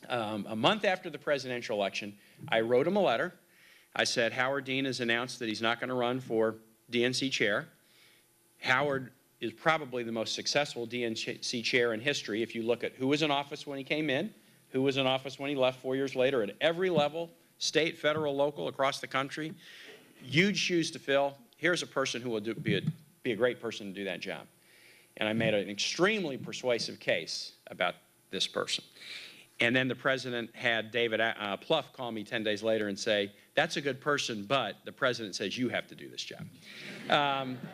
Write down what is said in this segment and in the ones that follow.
A month after the presidential election, I wrote him a letter. I said, Howard Dean has announced that he's not going to run for DNC chair. Howard is probably the most successful DNC chair in history if you look at who was in office when he came in, who was in office when he left 4 years later at every level, state, federal, local, across the country. Huge shoes to fill. Here's a person who will be a great person to do that job. And I made an extremely persuasive case about this person. And then the president had David Plouffe call me 10 days later and say, that's a good person, but the president says you have to do this job.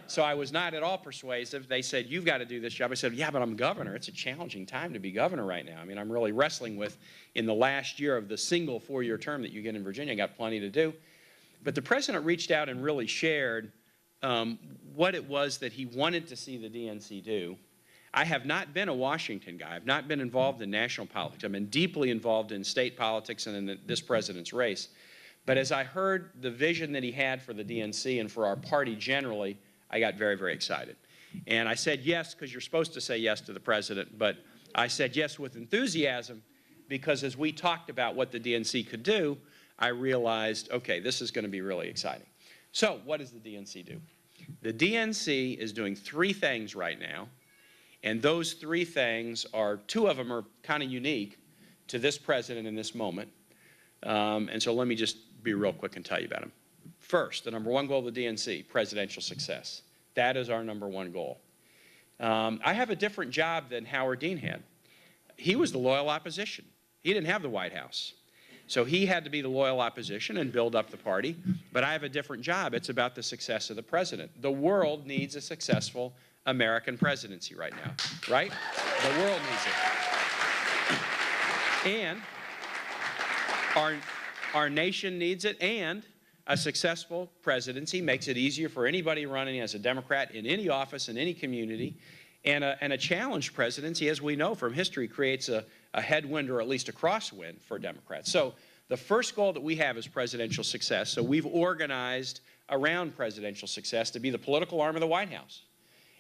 So I was not at all persuasive. They said, you've got to do this job. I said, yeah, but I'm governor. It's a challenging time to be governor right now. I mean, I'm really wrestling with, in the last year of the single 4-year term that you get in Virginia, I got plenty to do. But the president reached out and really shared what it was that he wanted to see the DNC do. I have not been a Washington guy. I've not been involved in national politics. I've been deeply involved in state politics and in this president's race. But as I heard the vision that he had for the DNC and for our party generally, I got very, very excited. And I said yes because you're supposed to say yes to the president, but I said yes with enthusiasm because as we talked about what the DNC could do, I realized, okay, this is going to be really exciting. So what does the DNC do? The DNC is doing 3 things right now. And those 3 things are, 2 of them are kind of unique to this president in this moment. And so let me just be real quick and tell you about them. First, the #1 goal of the DNC, presidential success. That is our #1 goal. I have a different job than Howard Dean had. He was the loyal opposition. He didn't have the White House. So he had to be the loyal opposition and build up the party. But I have a different job. It's about the success of the president. The world needs a successful American presidency right now, right? The world needs it. And our nation needs it, and a successful presidency makes it easier for anybody running as a Democrat in any office, in any community, and a challenged presidency, as we know from history, creates a headwind or at least a crosswind for Democrats. So the first goal that we have is presidential success. So we've organized around presidential success to be the political arm of the White House.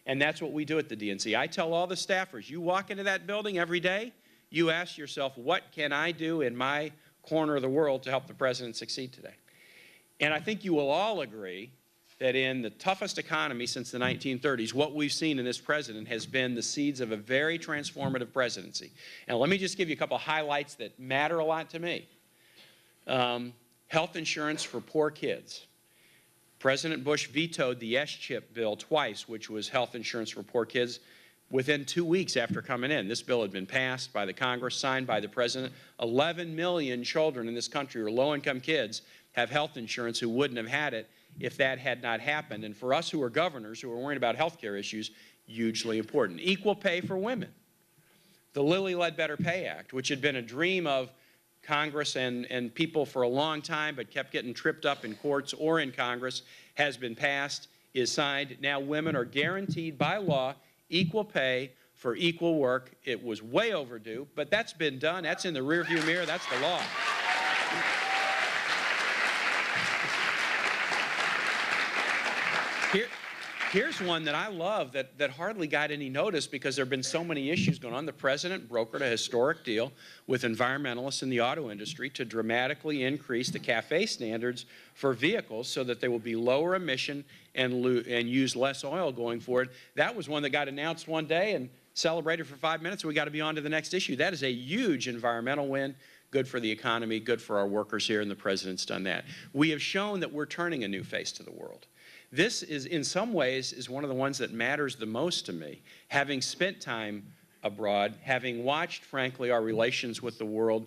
And that's what we do at the DNC. I tell all the staffers, you walk into that building every day, you ask yourself, what can I do in my corner of the world to help the president succeed today? And I think you will all agree that in the toughest economy since the 1930s, what we've seen in this president has been the seeds of a very transformative presidency. And let me just give you a couple of highlights that matter a lot to me. Health insurance for poor kids. President Bush vetoed the S-chip bill twice, which was health insurance for poor kids, within 2 weeks after coming in. This bill had been passed by the Congress, signed by the president. 11 million children in this country, or low-income kids, have health insurance who wouldn't have had it if that had not happened. And for us who are governors, who are worried about health care issues, hugely important. Equal pay for women. The Lilly Ledbetter Pay Act, which had been a dream of Congress and people for a long time but kept getting tripped up in courts or in Congress, has been passed, is signed. Now women are guaranteed by law equal pay for equal work. It was way overdue, but that's been done. That's in the rearview mirror. That's the law. Here's one that I love that hardly got any notice because there have been so many issues going on. The president brokered a historic deal with environmentalists in the auto industry to dramatically increase the CAFE standards for vehicles so that they will be lower emission and use less oil going forward. That was one that got announced one day and celebrated for 5 minutes, and we got to be on to the next issue. That is a huge environmental win. Good for the economy, good for our workers here, and the president's done that. We have shown that we're turning a new face to the world. This is, in some ways, is one of the ones that matters the most to me. Having spent time abroad, having watched, frankly, our relations with the world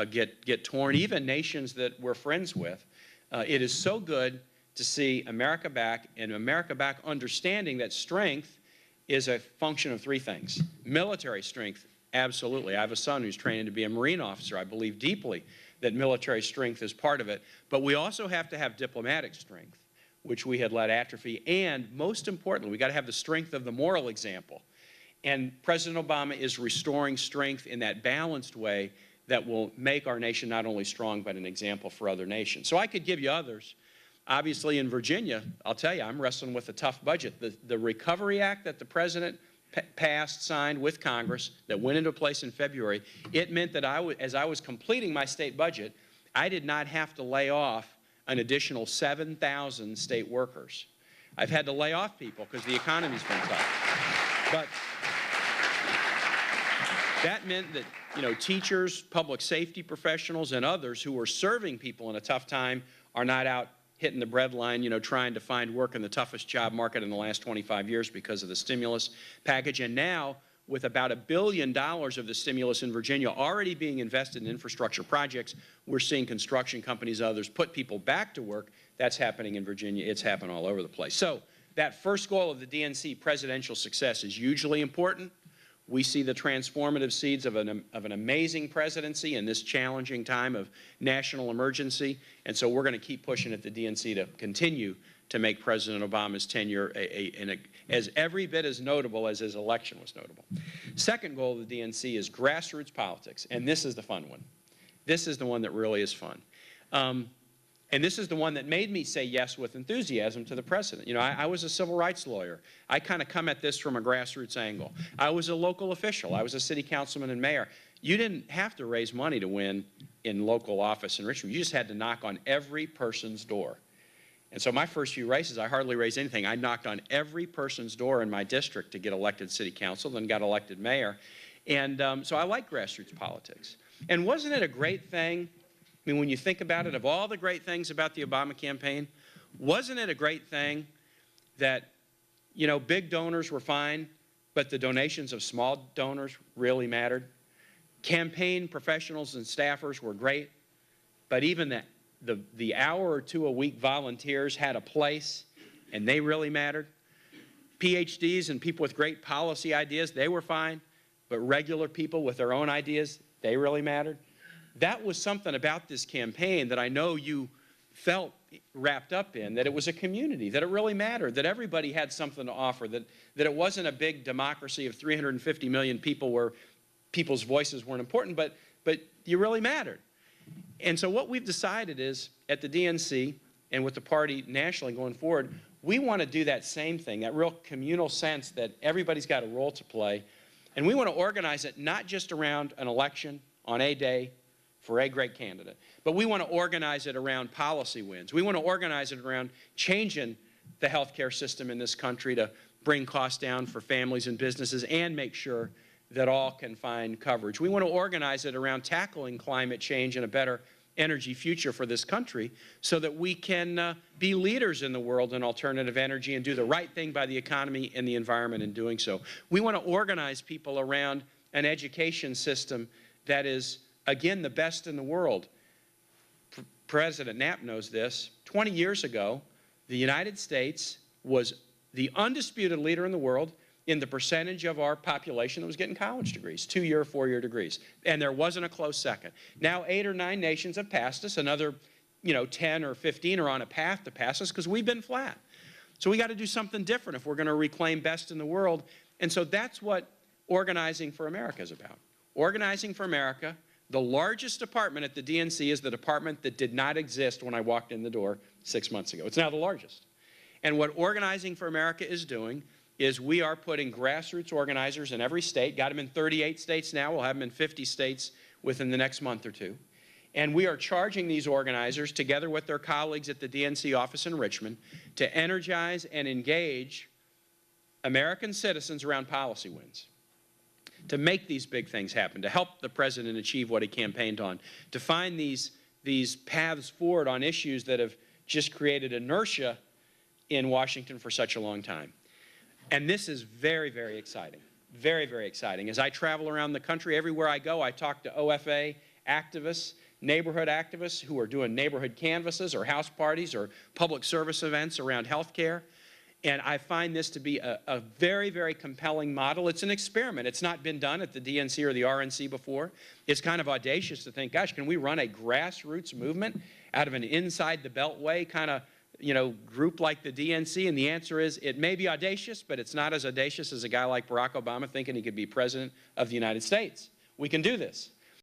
get torn, even nations that we're friends with, it is so good to see America back, and America back understanding that strength is a function of 3 things. Military strength, absolutely. I have a son who's training to be a Marine officer. I believe deeply that military strength is part of it. But we also have to have diplomatic strength, which we had let atrophy, and most importantly, we got to have the strength of the moral example. And President Obama is restoring strength in that balanced way that will make our nation not only strong, but an example for other nations. So I could give you others. Obviously in Virginia, I'll tell you, I'm wrestling with a tough budget. The Recovery Act that the president passed, signed with Congress, that went into place in February, it meant that as I was completing my state budget, I did not have to lay off an additional 7,000 state workers. I've had to lay off people because the economy's been tough. But that meant that, you know, teachers, public safety professionals, and others who were serving people in a tough time are not out hitting the breadline, you know, trying to find work in the toughest job market in the last 25 years because of the stimulus package. And now, with about $1 billion of the stimulus in Virginia already being invested in infrastructure projects, we're seeing construction companies and others put people back to work. That's happening in Virginia. It's happened all over the place. So that first goal of the DNC, presidential success, is hugely important. We see the transformative seeds of an amazing presidency in this challenging time of national emergency, and so we're going to keep pushing at the DNC to continue to make President Obama's tenure as every bit as notable as his election was notable. Second goal of the DNC is grassroots politics, and this is the fun one. This is the one that really is fun. And this is the one that made me say yes with enthusiasm to the president. You know, I was a civil rights lawyer. I kind of come at this from a grassroots angle. I was a local official. I was a city councilman and mayor. You didn't have to raise money to win in local office in Richmond. You just had to knock on every person's door. And so my first few races, I hardly raised anything. I knocked on every person's door in my district to get elected city council, then got elected mayor. And so I like grassroots politics. And wasn't it a great thing? I mean, when you think about it, of all the great things about the Obama campaign, wasn't it a great thing that, you know, big donors were fine, but the donations of small donors really mattered? Campaign professionals and staffers were great, but even the hour or two a week volunteers had a place, and they really mattered. PhDs and people with great policy ideas, they were fine, but regular people with their own ideas, they really mattered. That was something about this campaign that I know you felt wrapped up in, that it was a community, that it really mattered, that everybody had something to offer, that it wasn't a big democracy of 350 million people where people's voices weren't important, but you really mattered. And so what we've decided is, at the DNC and with the party nationally going forward, we want to do that same thing, that real communal sense that everybody's got a role to play. And we want to organize it not just around an election on a day for a great candidate, but we want to organize it around policy wins. We want to organize it around changing the healthcare system in this country to bring costs down for families and businesses and make sure that all can find coverage. We want to organize it around tackling climate change and a better energy future for this country so that we can be leaders in the world in alternative energy and do the right thing by the economy and the environment in doing so. We want to organize people around an education system that is, again, the best in the world. President Knapp knows this. 20 years ago, the United States was the undisputed leader in the world in the percentage of our population that was getting college degrees, 2-year, 4-year degrees. And there wasn't a close second. Now 8 or 9 nations have passed us. Another, 10 or 15 are on a path to pass us because we've been flat. So we got to do something different if we're going to reclaim best in the world. And so that's what Organizing for America is about. Organizing for America. The largest department at the DNC is the department that did not exist when I walked in the door 6 months ago. It's now the largest. And what Organizing for America is doing is we are putting grassroots organizers in every state, got them in 38 states now, we'll have them in 50 states within the next month or two. And we are charging these organizers, together with their colleagues at the DNC office in Richmond, to energize and engage American citizens around policy wins, to make these big things happen, to help the president achieve what he campaigned on, to find these paths forward on issues that have just created inertia in Washington for such a long time. And this is very, very exciting, very, very exciting. As I travel around the country, everywhere I go, I talk to OFA activists, neighborhood activists who are doing neighborhood canvases or house parties or public service events around health care. And I find this to be a very, very compelling model. It's an experiment. It's not been done at the DNC or the RNC before. It's kind of audacious to think, gosh, can we run a grassroots movement out of an inside the beltway kind of group like the DNC? And the answer is, it may be audacious, but it's not as audacious as a guy like Barack Obama thinking he could be president of the United States. We can do this.